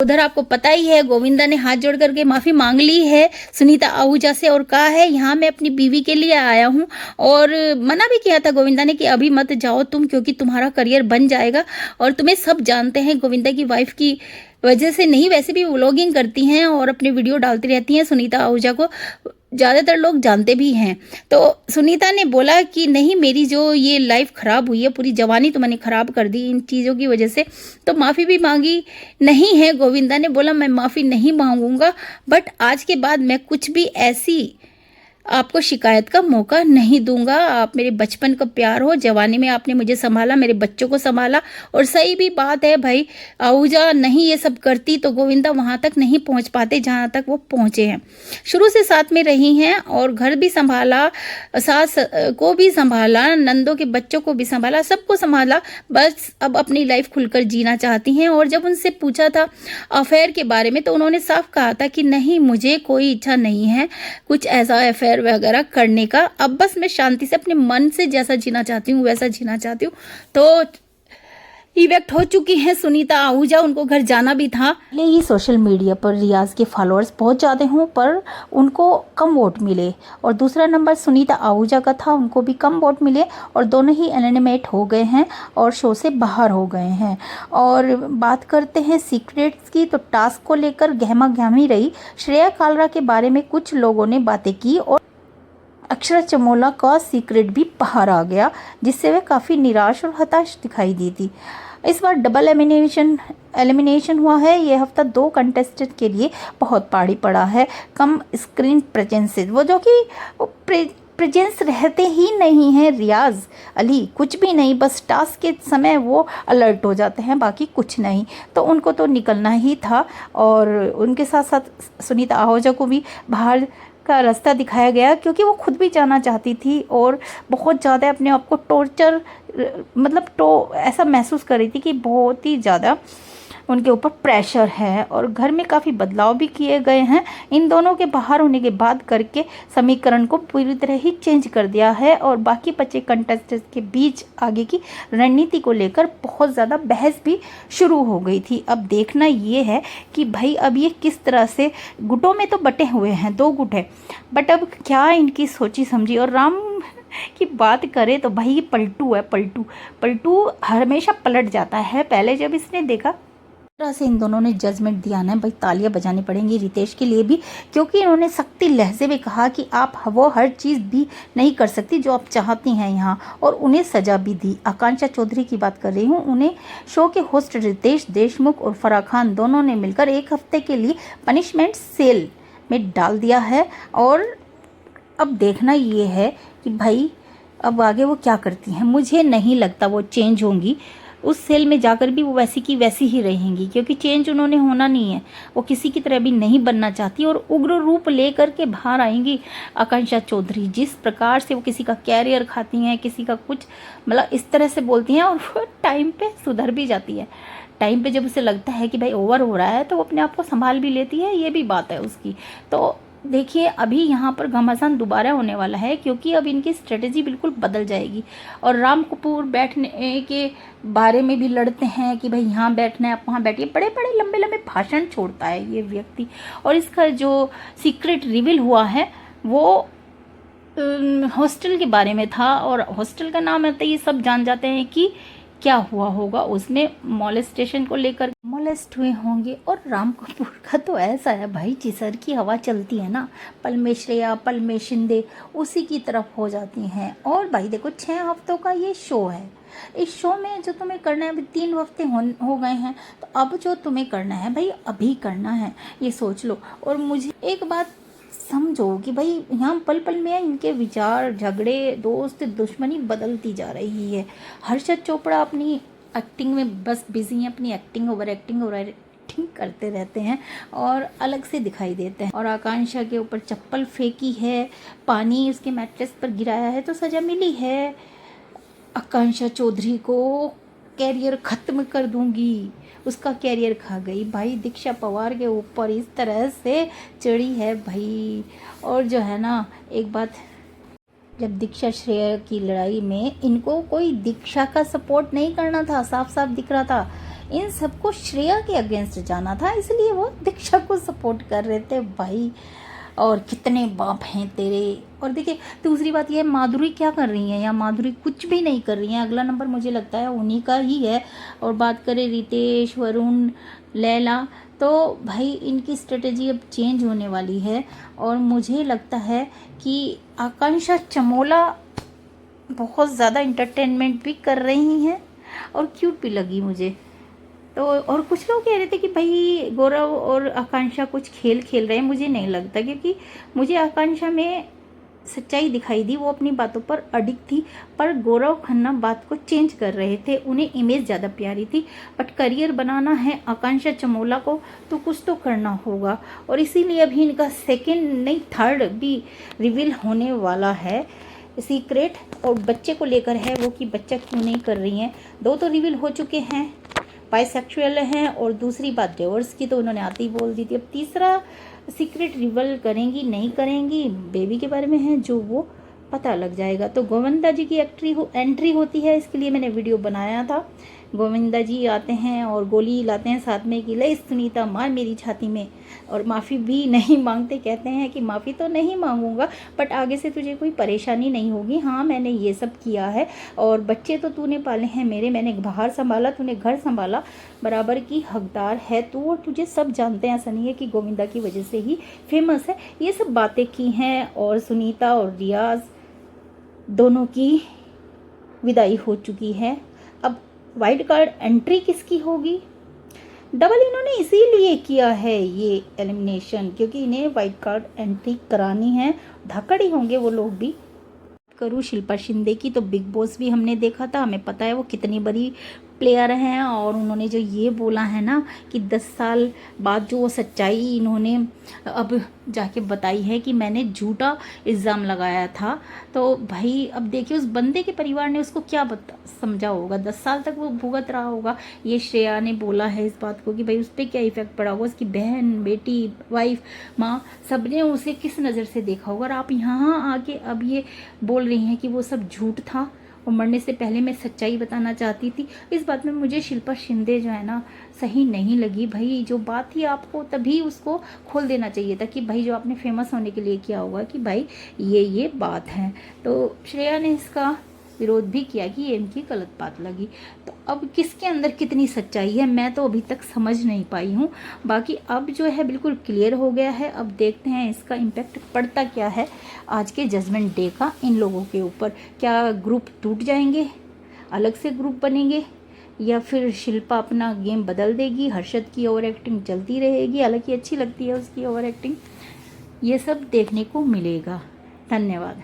उधर आपको पता ही है गोविंदा ने हाथ जोड़ करके माफ़ी मांग ली है सुनीता आहूजा से और कहा है यहाँ मैं अपनी बीवी के लिए आया हूँ। और मना भी किया था गोविंदा ने कि अभी मत जाओ तुम, क्योंकि तुम्हारा करियर बन जाएगा। और तुम्हें सब जानते हैं गोविंदा की वाइफ की वजह से नहीं, वैसे भी व्लॉगिंग करती हैं और अपने वीडियो डालती रहती हैं, सुनीता आहूजा को ज़्यादातर लोग जानते भी हैं। तो सुनीता ने बोला कि नहीं, मेरी जो ये लाइफ ख़राब हुई है, पूरी जवानी तो मैंने ख़राब कर दी इन चीज़ों की वजह से। तो माफ़ी भी मांगी नहीं है। गोविंदा ने बोला मैं माफ़ी नहीं मांगूंगा, बट आज के बाद मैं कुछ भी ऐसी आपको शिकायत का मौका नहीं दूंगा। आप मेरे बचपन का प्यार हो, जवानी में आपने मुझे संभाला, मेरे बच्चों को संभाला। और सही भी बात है भाई, आहूजा नहीं ये सब करती तो गोविंदा वहां तक नहीं पहुंच पाते जहां तक वो पहुंचे हैं। शुरू से साथ में रही हैं और घर भी संभाला, सास को भी संभाला, नंदों के बच्चों को भी संभाला, सबको संभाला। बस अब अपनी लाइफ खुलकर जीना चाहती हैं। और जब उनसे पूछा था अफेयर के बारे में तो उन्होंने साफ कहा था कि नहीं, मुझे कोई इच्छा नहीं है कुछ ऐसा अफेयर वगैरह करने का। अब बस मैं शांति से अपने मन से जैसा जीना चाहती हूँ वैसा जीना चाहती हूँ। तो इवेक्ट हो चुकी हैं सुनीता आहूजा, उनको घर जाना भी था। पहले ही सोशल मीडिया पर रियाज के फॉलोअर्स बहुत ज़्यादा हों पर उनको कम वोट मिले, और दूसरा नंबर सुनीता आहूजा का था, उनको भी कम वोट मिले और दोनों ही एलिमिनेट हो गए हैं और शो से बाहर हो गए हैं। और बात करते हैं सीक्रेट्स की, तो टास्क को लेकर गहमा गहमी रही। श्रेया कालरा के बारे में कुछ लोगों ने बातें की और अक्षरा चमोला का सीक्रेट भी बाहर आ गया, जिससे वे काफ़ी निराश और हताश दिखाई दी थी। इस बार डबल एलिमिनेशन हुआ है। ये हफ्ता 2 कंटेस्टेंट के लिए बहुत भारी पड़ा है। कम स्क्रीन प्रेजेंस, वो जो कि प्रेजेंस रहते ही नहीं हैं। रियाज अली कुछ भी नहीं, बस टास्क के समय वो अलर्ट हो जाते हैं, बाकी कुछ नहीं। तो उनको तो निकलना ही था और उनके साथ साथ सुनीता आहूजा को भी बाहर का रास्ता दिखाया गया, क्योंकि वो खुद भी जाना चाहती थी और बहुत ज़्यादा अपने आप को टॉर्चर ऐसा महसूस कर रही थी कि बहुत ही ज़्यादा उनके ऊपर प्रेशर है। और घर में काफ़ी बदलाव भी किए गए हैं इन दोनों के बाहर होने के बाद, करके समीकरण को पूरी तरह ही चेंज कर दिया है। और बाकी बचे कंटेस्टेंट्स के बीच आगे की रणनीति को लेकर बहुत ज़्यादा बहस भी शुरू हो गई थी। अब देखना ये है कि भाई अब ये किस तरह से, गुटों में तो बटे हुए हैं, 2 गुट है, बट अब क्या इनकी सोची समझी। और राम की बात करें तो भाई ये पलटू है, पलटू हमेशा पलट जाता है। पहले जब इसने देखा तरह से इन दोनों ने जजमेंट दिया ना भाई, तालियां बजानी पड़ेंगी रितेश के लिए भी, क्योंकि इन्होंने सख्ती लहजे में कहा कि आप वो हर चीज़ भी नहीं कर सकती जो आप चाहती हैं यहाँ, और उन्हें सजा भी दी। आकांक्षा चौधरी की बात कर रही हूँ, उन्हें शो के होस्ट रितेश देशमुख और फराह खान दोनों ने मिलकर 1 हफ्ते के लिए पनिशमेंट सेल में डाल दिया है। और अब देखना ये है कि भाई अब आगे वो क्या करती हैं। मुझे नहीं लगता वो चेंज होंगी, उस सेल में जाकर भी वो वैसी की वैसी ही रहेंगी, क्योंकि चेंज उन्होंने होना नहीं है। वो किसी की तरह भी नहीं बनना चाहती और उग्र रूप लेकर के बाहर आएंगी आकांक्षा चौधरी। जिस प्रकार से वो किसी का कैरियर खाती हैं, किसी का कुछ मतलब इस तरह से बोलती हैं, और वो टाइम पे सुधर भी जाती है। टाइम पे जब उसे लगता है कि भाई ओवर हो रहा है तो वो अपने आप को संभाल भी लेती है, ये भी बात है उसकी। तो देखिए अभी यहाँ पर घमासान दोबारा होने वाला है, क्योंकि अब इनकी स्ट्रेटेजी बिल्कुल बदल जाएगी। और राम कपूर बैठने के बारे में भी लड़ते हैं कि भाई यहाँ बैठना है, आप वहाँ बैठिए। बड़े बड़े लंबे लंबे भाषण छोड़ता है ये व्यक्ति। और इसका जो सीक्रेट रिवील हुआ है वो हॉस्टल के बारे में था, और हॉस्टल का नाम आते ही सब जान जाते हैं कि क्या हुआ होगा। उसमें मॉलेस्टेशन को लेकर मॉलेस्ट हुए होंगे। और राम कपूर का तो ऐसा है भाई, जिसर की हवा चलती है ना, पल में श्रेया पल में शिंदे उसी की तरफ हो जाती हैं। और भाई देखो 6 हफ्तों का ये शो है, इस शो में जो तुम्हें करना है, अभी 3 हफ्ते हो गए हैं, तो अब जो तुम्हें करना है भाई अभी करना है, ये सोच लो। और मुझे एक बात समझो कि भाई यहाँ पल पल में इनके विचार, झगड़े, दोस्त, दुश्मनी बदलती जा रही है। हर्षद चोपड़ा अपनी एक्टिंग में बस बिजी हैं, अपनी एक्टिंग ओवर एक्टिंग करते रहते हैं और अलग से दिखाई देते हैं। और आकांक्षा के ऊपर चप्पल फेंकी है, पानी उसके मैट्रेस पर गिराया है, तो सजा मिली है। आकांक्षा चौधरी को कैरियर ख़त्म कर दूंगी, उसका कैरियर खा गई भाई। दीक्षा पवार के ऊपर इस तरह से चढ़ी है भाई। और जो है ना, एक बात, जब दीक्षा श्रेया की लड़ाई में इनको कोई दीक्षा का सपोर्ट नहीं करना था, साफ साफ दिख रहा था इन सबको श्रेया के अगेंस्ट जाना था, इसलिए वो दीक्षा को सपोर्ट कर रहे थे भाई। और कितने बाप हैं तेरे। और देखिए दूसरी बात ये है, माधुरी क्या कर रही है, या माधुरी कुछ भी नहीं कर रही है। अगला नंबर मुझे लगता है उन्हीं का ही है। और बात करें रितेश, वरुण, लैला, तो भाई इनकी स्ट्रेटेजी अब चेंज होने वाली है। और मुझे लगता है कि आकांक्षा चमोला बहुत ज़्यादा इंटरटेनमेंट भी कर रही हैं और क्यूट भी लगी मुझे। तो और कुछ लोग कह रहे थे कि भाई गौरव और आकांक्षा कुछ खेल खेल रहे हैं, मुझे नहीं लगता, क्योंकि मुझे आकांक्षा में सच्चाई दिखाई दी, वो अपनी बातों पर अडिग थी। पर गौरव खन्ना बात को चेंज कर रहे थे, उन्हें इमेज ज़्यादा प्यारी थी। बट करियर बनाना है आकांक्षा चमोला को तो कुछ तो करना होगा, और इसीलिए अभी इनका सेकंड नहीं थर्ड भी रिवील होने वाला है सीक्रेट। और बच्चे को लेकर है वो कि बच्चा क्यों नहीं कर रही हैं। दो तो रिवील हो चुके हैं, बाइसेक्सुअल हैं, और दूसरी बात डिवोर्स की तो उन्होंने आते ही बोल दी थी। अब तीसरा सीक्रेट रिवील करेंगी नहीं करेंगी, बेबी के बारे में है जो वो पता लग जाएगा। तो गोविंदा जी की एंट्री होती है, इसके लिए मैंने वीडियो बनाया था। गोविंदा जी आते हैं और गोली लाते हैं साथ में कि ले सुनीता मार मेरी छाती में, और माफ़ी भी नहीं मांगते, कहते हैं कि माफ़ी तो नहीं मांगूंगा बट आगे से तुझे कोई परेशानी नहीं होगी। हाँ मैंने ये सब किया है और बच्चे तो तूने पाले हैं मेरे, मैंने बाहर संभाला, तूने घर संभाला, बराबर की हकदार है तू, और तुझे सब जानते हैं, ऐसा नहीं है कि गोविंदा की वजह से ही फेमस है। ये सब बातें की हैं। और सुनीता और रियाज दोनों की विदाई हो चुकी है। अब वाइल्ड कार्ड एंट्री किसकी होगी? डबल इन्होंने इसीलिए किया है ये एलिमिनेशन, क्योंकि इन्हें वाइल्ड कार्ड एंट्री करानी है। धाकड़ ही होंगे वो लोग भी। करूँ शिल्पा शिंदे की, तो बिग बॉस भी हमने देखा था, हमें पता है वो कितनी बड़ी प्लेयर हैं। और उन्होंने जो ये बोला है ना कि 10 साल बाद जो वो सच्चाई इन्होंने अब जाके बताई है कि मैंने झूठा इल्ज़ाम लगाया था, तो भाई अब देखिए उस बंदे के परिवार ने उसको क्या समझा होगा, 10 साल तक वो भुगत रहा होगा। ये श्रेया ने बोला है इस बात को कि भाई उस पर क्या इफेक्ट पड़ा होगा, उसकी बहन, बेटी, वाइफ, माँ, सब ने उसे किस नज़र से देखा होगा। और आप यहाँ आके अब ये बोल रही हैं कि वो सब झूठ था और मरने से पहले मैं सच्चाई बताना चाहती थी। इस बात में मुझे शिल्पा शिंदे जो है ना सही नहीं लगी। भाई जो बात थी आपको तभी उसको खोल देना चाहिए था कि भाई जो आपने फेमस होने के लिए किया होगा कि भाई ये बात है। तो श्रेया ने इसका विरोध भी किया कि ये इनकी गलत बात लगी। तो अब किसके अंदर कितनी सच्चाई है मैं तो अभी तक समझ नहीं पाई हूँ। बाकी अब जो है बिल्कुल क्लियर हो गया है। अब देखते हैं इसका इम्पैक्ट पड़ता क्या है आज के जजमेंट डे का इन लोगों के ऊपर। क्या ग्रुप टूट जाएंगे, अलग से ग्रुप बनेंगे, या फिर शिल्पा अपना गेम बदल देगी, हर्षद की ओवर एक्टिंग चलती रहेगी, हालांकि अच्छी लगती है उसकी ओवर एक्टिंग। ये सब देखने को मिलेगा। धन्यवाद।